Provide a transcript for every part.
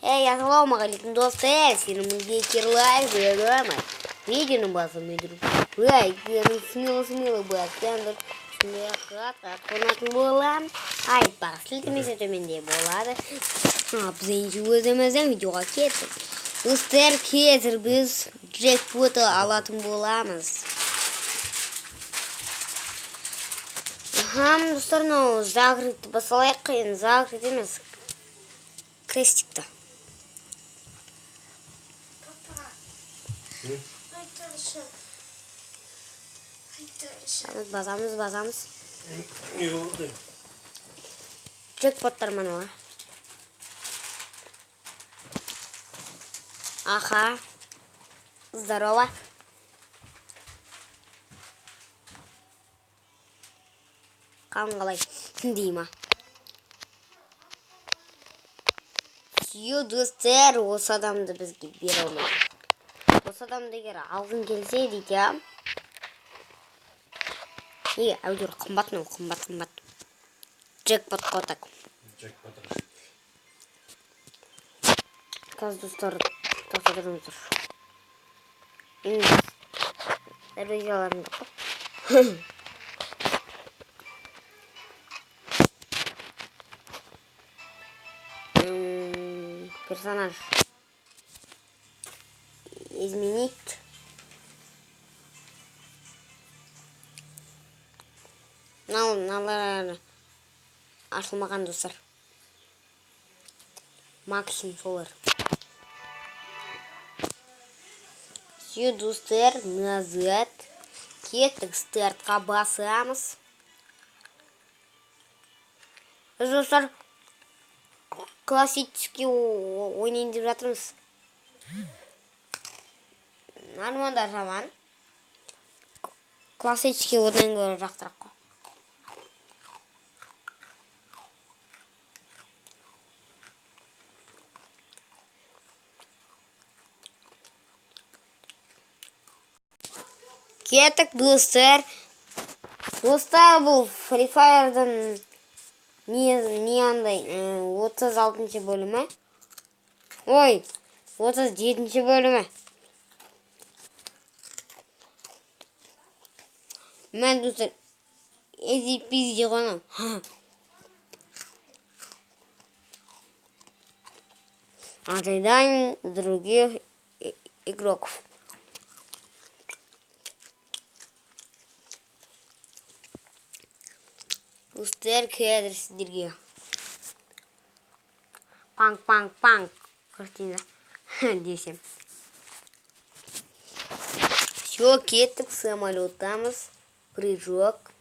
Ассалаумағалейкум достар, сенімізге керлайк береміз. Видеоның басын өйдіріп, лайктерін смело бассаңдар, сондай-ақ қонатын болам. Айтпақ сілтемесе төменде болады. Біз өзіміздің видеоға кеттік. Достар, қазір біз джекпотты алатын боламыз. Достар, загрудты басалайық, енді загруд емес. Крестикті. Базамыз. Не oldu? Джекпоттар мана. Аха. Здорово. Қалай дейма. Достар, осы адамды бізге бере алмайды. Осы адамды егер алғың келсе дейді. Әудер қымбат. Джекпот қотак. Қазір достар, тоқтатырыңыздар. Дәрежелерімді қоп. Персонаж. Изменить. Налар ашылмаған достар. Максим солар. Все, достар, назад. Кеттік, стартқа басамыз. Достар, классический ойнайын деп жатырмыз. Норманда жаман. Классический одан көрі жақтырақ қой. Кеттік, достар. Достар, бұл Free Fire'дың не андай 36-шы бөлімі. Ой, 37-шы бөлімі. Мен, достар, эзи-пизи ғана. Ожидаем других игроков. Достар, қазір сіздерге панк картина десем. Все, кеттік, самолеттамыз. Прыжок.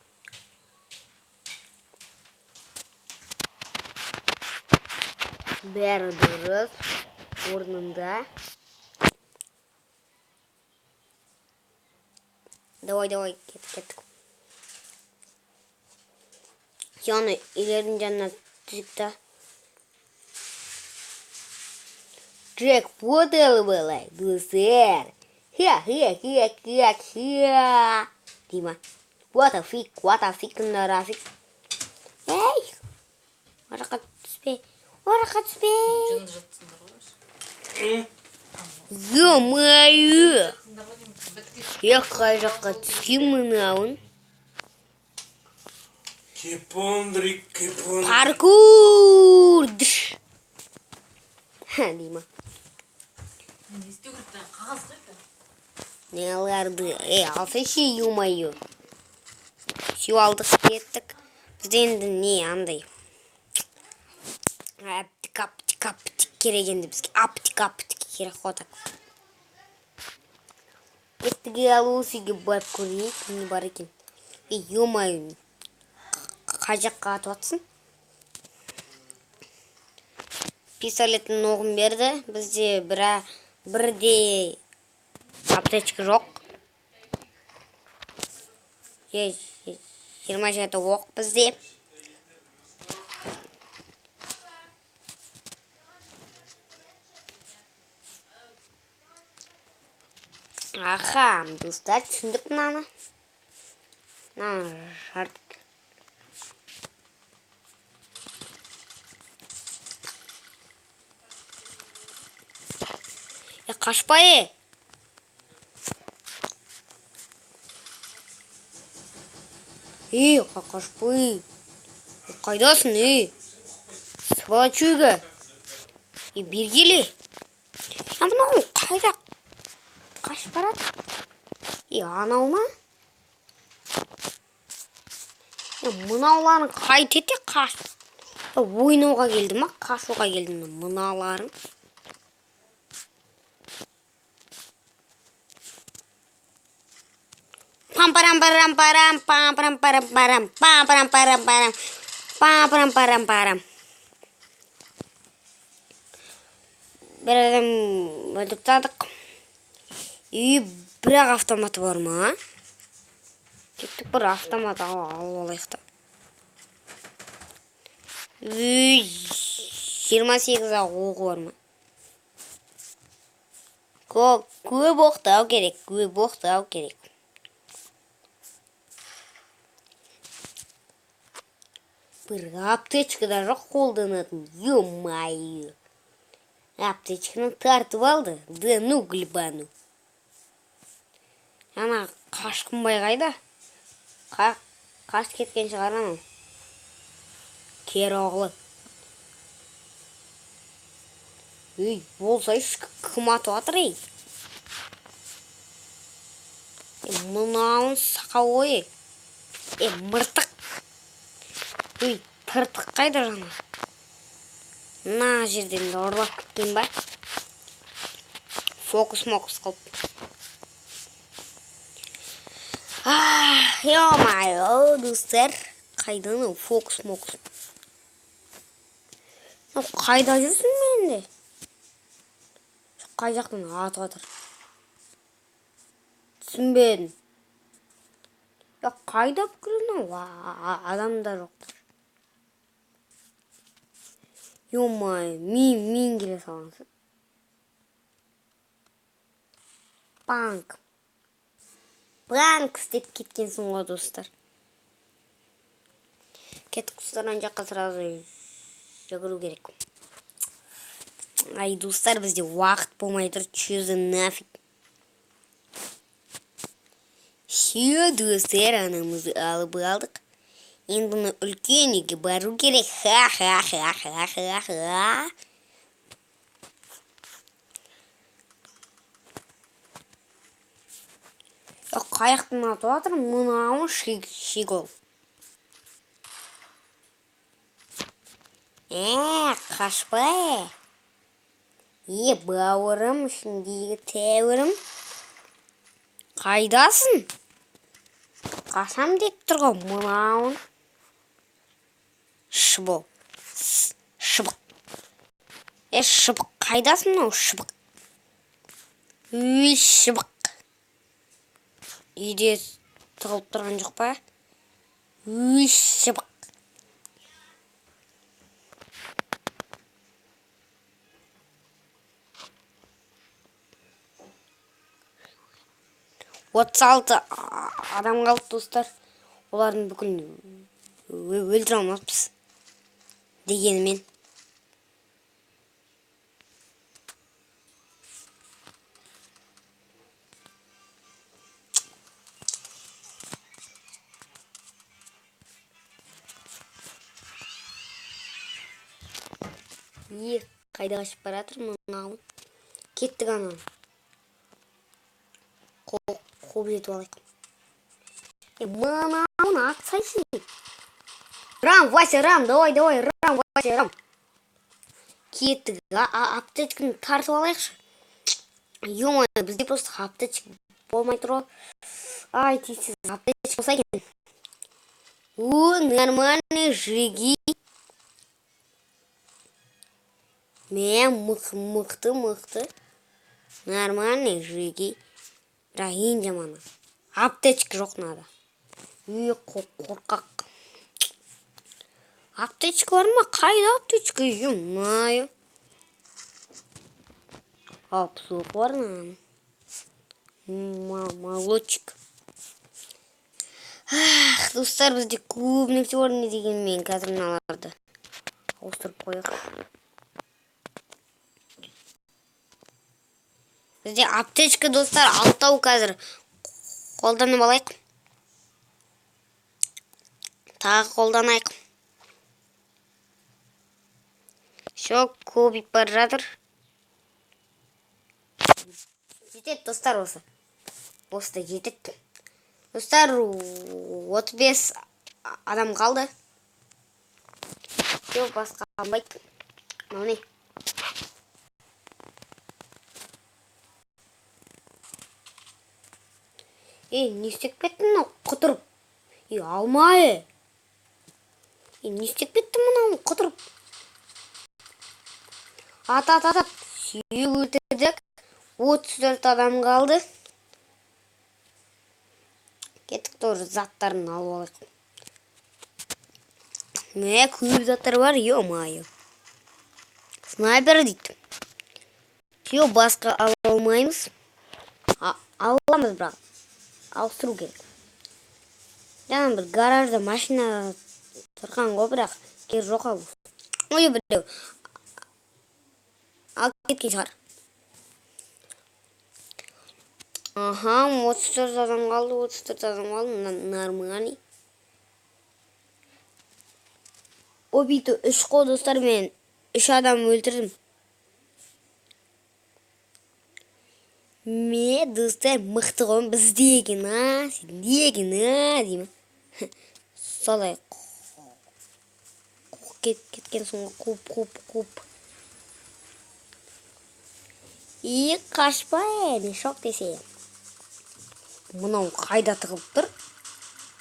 Бәрі дұрыс. Орнында. Давай, кеттік. Яны илердің жанына түзікті. Джекпот алып, достар. Дима. What a fic, нарафик. Эй! Ораққа түспе. Ё-моё! Қай жаққа түскем мұнауын. Кепондрик. Паркур! Дима. Не аларды? Алсайшы, ё-моё. Все, алдық, кеттік. Бізде енді не андай. Аптик керек енді бізге. Аптик керек қотак. Кеттіге алу сүйге барып көрейік. Не бар екен. Ё-моё. Қай жаққа атып атсын? Пистолеттің оғын берді. Бізде бірде аптечка жоқ. 27 оқ бізде. Аха, достар, түсіндік мынаны. Шарт. қашпай. Қашпай. Қайдасың, сволочуга. Бергелі. Мынау қайда қашып барады? Анау ма? Мынауларын қайтете қаш. Ойнауға келді ма? Қашуға келді ме? Мынауларын. Пам-парам-парам-парам, пам-парам-парам-парам, пам-парам-парам-парам, пам-парам-парам-парам. Бір адам өлтіріп тастадық. Бірақ автоматы бар ма? Кеттік бір автомат алып алайық та. 28 оғы бар ма? Көп оқтау керек, көп оқтау керек. Бір аптечкада жоқ қолданатын, ё-майо. Аптечканы тартып алды, да ну глибану. Ана қашқынбай қайда? Қаш кеткен шығар анау. Кер оғлы. Болса кім атып атыр, Мынауын сақа ой. Мыртық. Тыртық қайда жана? На жерден ұрлап кеткен ба? Фокус-мокус қылып. Ё-майо, достар. Қайдан фокус-мокус? Қайда жүрсің менде? Қай жақтан атып атыр? Түсінбедім. Қайда бүкірін? Адамда жоқтар. Ё-майо, мен келе салғансың. Банк істеп кеткенсің ғой, достар. Кеттік, достар, ан жаққа сразу жүгіру керек. Достар, бізде уақыт болмай тұр. Чё за нафиг? Все, достар, анамызды алып алдық. Енді бұны үлкен үйге бару керек. Ха-ха-ха-ха-ха-ха. Қаяқтың атып атыр, мынауын шигол. Қашпай. Бауырым, ішіндегі тәуірім. Қайдасың? Қашам деп тұрғы, мынауын. Шыбық. Шыбық, қайдасың мынау, шыбық? Шыбық. Үйде тұғылып тұрған жоқ па? Шыбық. Отыз алты адам қалды, достар. Олардың бүкіл өлтіре алмаспыз. Дегенімен. Қайда қашып баратыр мынауын? Кеттік анау. Қуып жетіп алайық. Мынауын атсайсың. Рам, Вася, Рам, давай, Рам, Вася, Рам. Кеттік, аптечканы тартып алайықшы. Ё-майо, бізде просто аптечка болмай тұр. Ай, тейсіз, аптечка болса екен. Нормальный жиги. Мен мықты. Нормальный жиги. Бірақ ең жаманы. Аптечка жоқ надо. Қорқақ. Аптечка бар ма? Қайда аптечка? Ё-майо. Суық бар ма? Молочек. Достар, бізде көп нәрсе бар не дегенмен қазір мыналарды ауыстырып қояйық. Бізде аптечка, достар, 6 қазір. Қолданып алайық. Тағы қолданайық. Шо, көбейіп бара жатыр. Жетеді, достар, осы. Осы да жетеді. Достар, 35 адам қалды. Жоқ, басқа қалмайды. Мынау не? Не істеп кетті мынау құтырып? Алмай. Не істеп кетті мынау құтырып? Ат. Сүйіп өлтірдік. 34 адам қалды. Кеттік, тоже заттарын алып алайық. Мә, көп заттар бар, ё-майо. Снайпер дейді. Все, басқа ала алмаймыз. Аламыз, бірақ. Ауыстыру керек. Жаңа бір гаражда машина тұрған ғой, бірақ кер жоқ алу. Ой, біреу. Алып кеткен шығар. Аха, 34 адам қалды, нормальный. Обиді 3 қой, достар, мен 3 адам өлтірдім. Ме, достар, мықты ғой, біз деген, сен деген, деймін. Солай кеткен соң қуып. Қашпай, не шок десе. Мынау қайда тығылып тұр?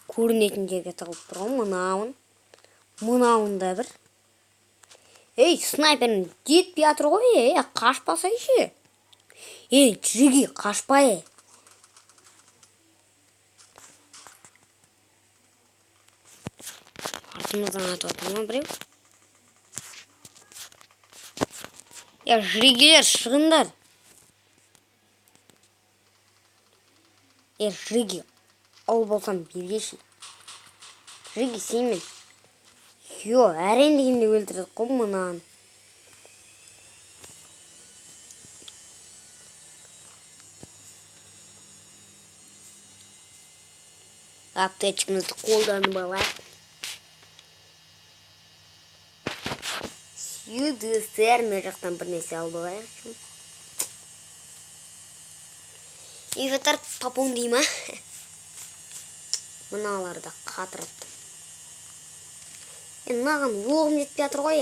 Көрінетін жерге тығылып тұр ғой, мынауында бір. Снайперін жетпей жатыр ғой, қашпасайшы. Жүрге қашпай. Артымыздан атып отыр ма біреу? Жүргелер, шығындар. Жүрге ал болсам бергеші. Жүрге сенмен. Әрен дегенде өлтірдік қой мұнан. Аптечкамызды қолданып алайық. Достар, мен жақтан бір нәрсе алып алайық. Инвентар тапуым дей ма? Мыналарды қатырып. Мынаған оғым жетпей жатыр ғой.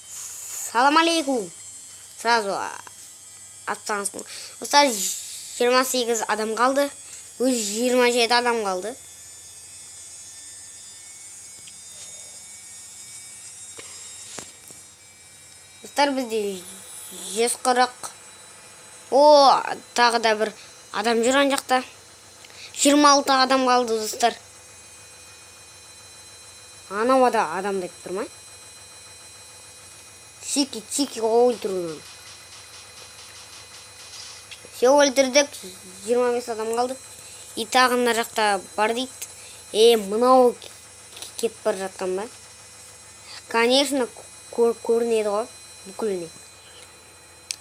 Салам алейкум. Сразу аттаңыз. Достар, 28 адам қалды. Өз 27 адам қалды. Достар, бізде 140. Тағы да бір адам жүр ан жақта. 26 адам қалды, достар. Анау адам деп тұр ма? Чики өлтіру. Все өлтірдік, 25 адам қалды. Тағы мына жақта бар дейді. Мынау кетіп бар жатқан ба? Конечно, көрінеді ғой, бүкіліне.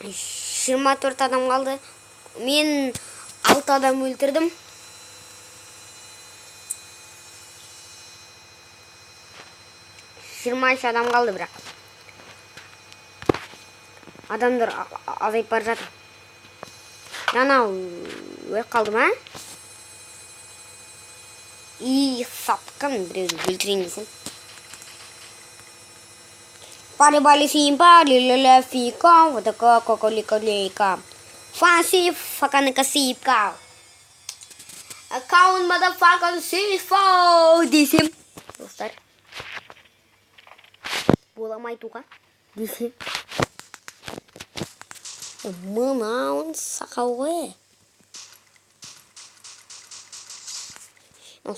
24 адам қалды. Мен 6 адам өлтірдім. Жиырма адам қалды бірақ. Адамдар азайып бар жатыр. Жаңа өліп қалды ма? Сатқан біреуді өлтірейін десем. Пари-бали симпали лелефика, вот такая коколика-лейка. Фанси факаника сипка. Аккаунт мадафака сифо десем. Достар. Боламай туға десем. Мынауын сақау ғой.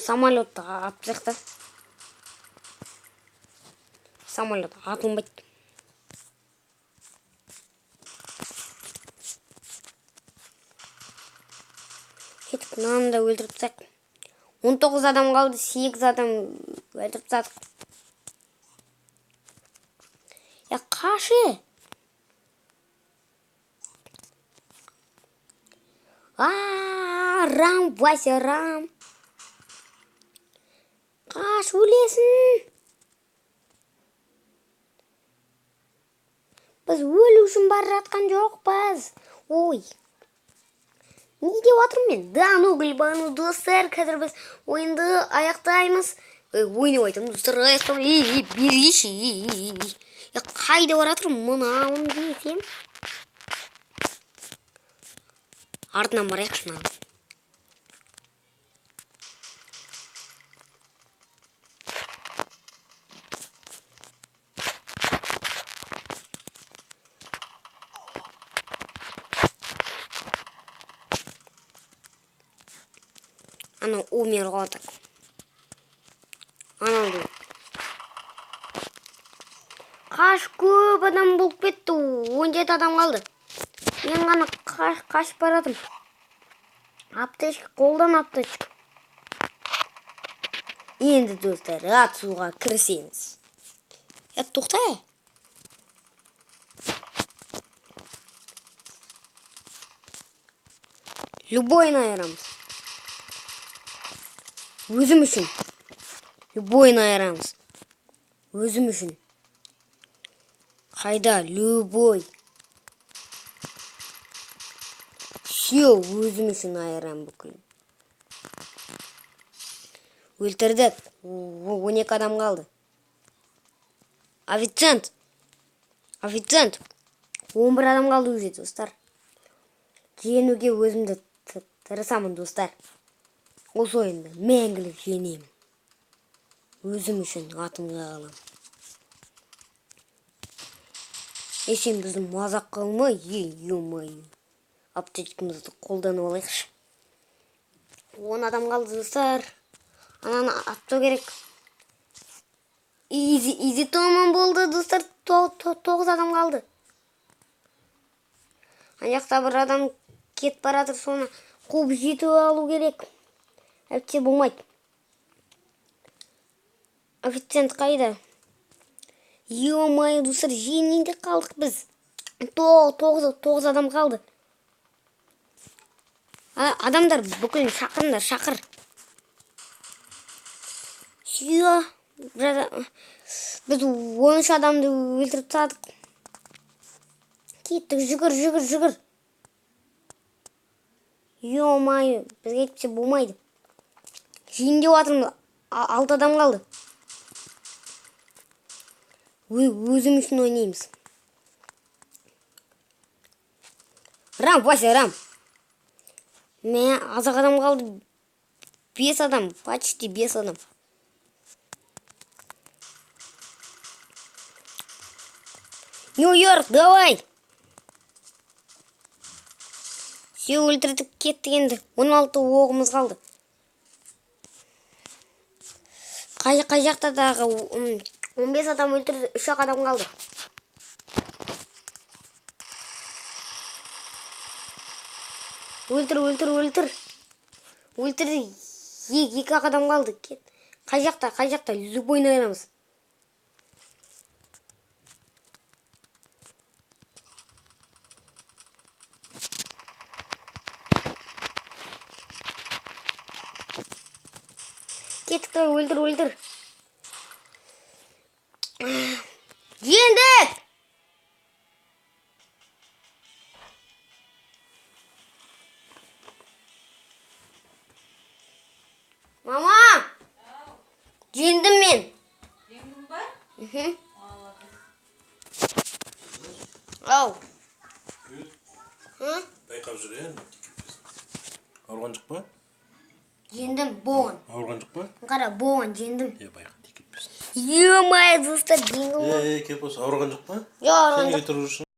Самолетті атып жақта. Самолет атылмайды. Кетіп, мынаны да өлтіріп тастайық. 19 адам қалды, 8 адам өлтіріп тастадық. Қашы. Рам, Вася, Рам. Қаш, өлесін. Біз өлу үшін бара жатқан жоқпыз. Ой. Не деп отырмын мен? Да, ну, гүлбану достар, қазір біз ойынды аяқтаймыз. Ойнап айтамын, достар, аяқтаймыз. Бергеші. Қайда бара жатырмын? Мынауын десем. Артынан барайықшы мынаны. Ана умер ғой. Анау. Қаш көп адам болып кетті. 17 адам қалды. Мен ғана қашып барадым. Аптечка, қолдан аптечка. Енді достар, атысуға кірісеміз. Тоқта. Любойын айырамыз. Өзім үшін. Любойын айырамыз. Өзім үшін. Қайда, любой. Все, өзім үшін айырам бүкіл. Өлтірдік. 12 адам қалды. Официант. 11 адам қалды уже, достар. Жеңуге өзімді тырысамын, достар. Осы ойынды мәңгілік жеңемін. Өзім үшін атымды қалам. Сен біздің мазақ қылма, ей-ей-ей. Аптечкамызды қолданып алайықшы. 10 адам қалды, достар. Ананы аттау керек. Изи томан болды, достар. 9 адам қалды. Аяқта бір адам кет баратыр, соны қуып жетіп алу керек. Әйтсе болмайды. Официант қайда? Ё-май, достар, жеңінде қалдық біз. 9 адам қалды. Адамдар бүкіл шақырыңдар, шақыр. Сүйе. Біз 13 адамды өлтіріп тастадық. Кеттік, жүгір. Ё-май, бізге етпесе болмайды. Жеңінде отырмыз, 6 адам қалды. Өзім үшін ойнаймыз. Рам, Вася, Рам. Мен азақ адам қалды. 5 адам, почти 5 адам. Нью-Йорк, давай. Все, өлтірдік, кеттік енді. 16 оғымыз қалды. Қай жақта дағы 15 адам өлтірді, 3 адам қалды. Өлтір. Өлтірді, 2 адам қалды. Қай жақта, любойын айырамыз. Кеттік, өлтір. Жеңдік! Мама! Жеңдім мен. Жеңдің ба? Ау. Байқап жүрген. Ауырған жоқ па? Жеңдім, болған. Ауырған жоқ па? Қара, болған, жеңдім. Байқа, тек кетпесін. Ё-май, достар, жеңдім. Кеп осы, ауырған жоқ па? Жоқ, Сен неге тұрып жүрсің?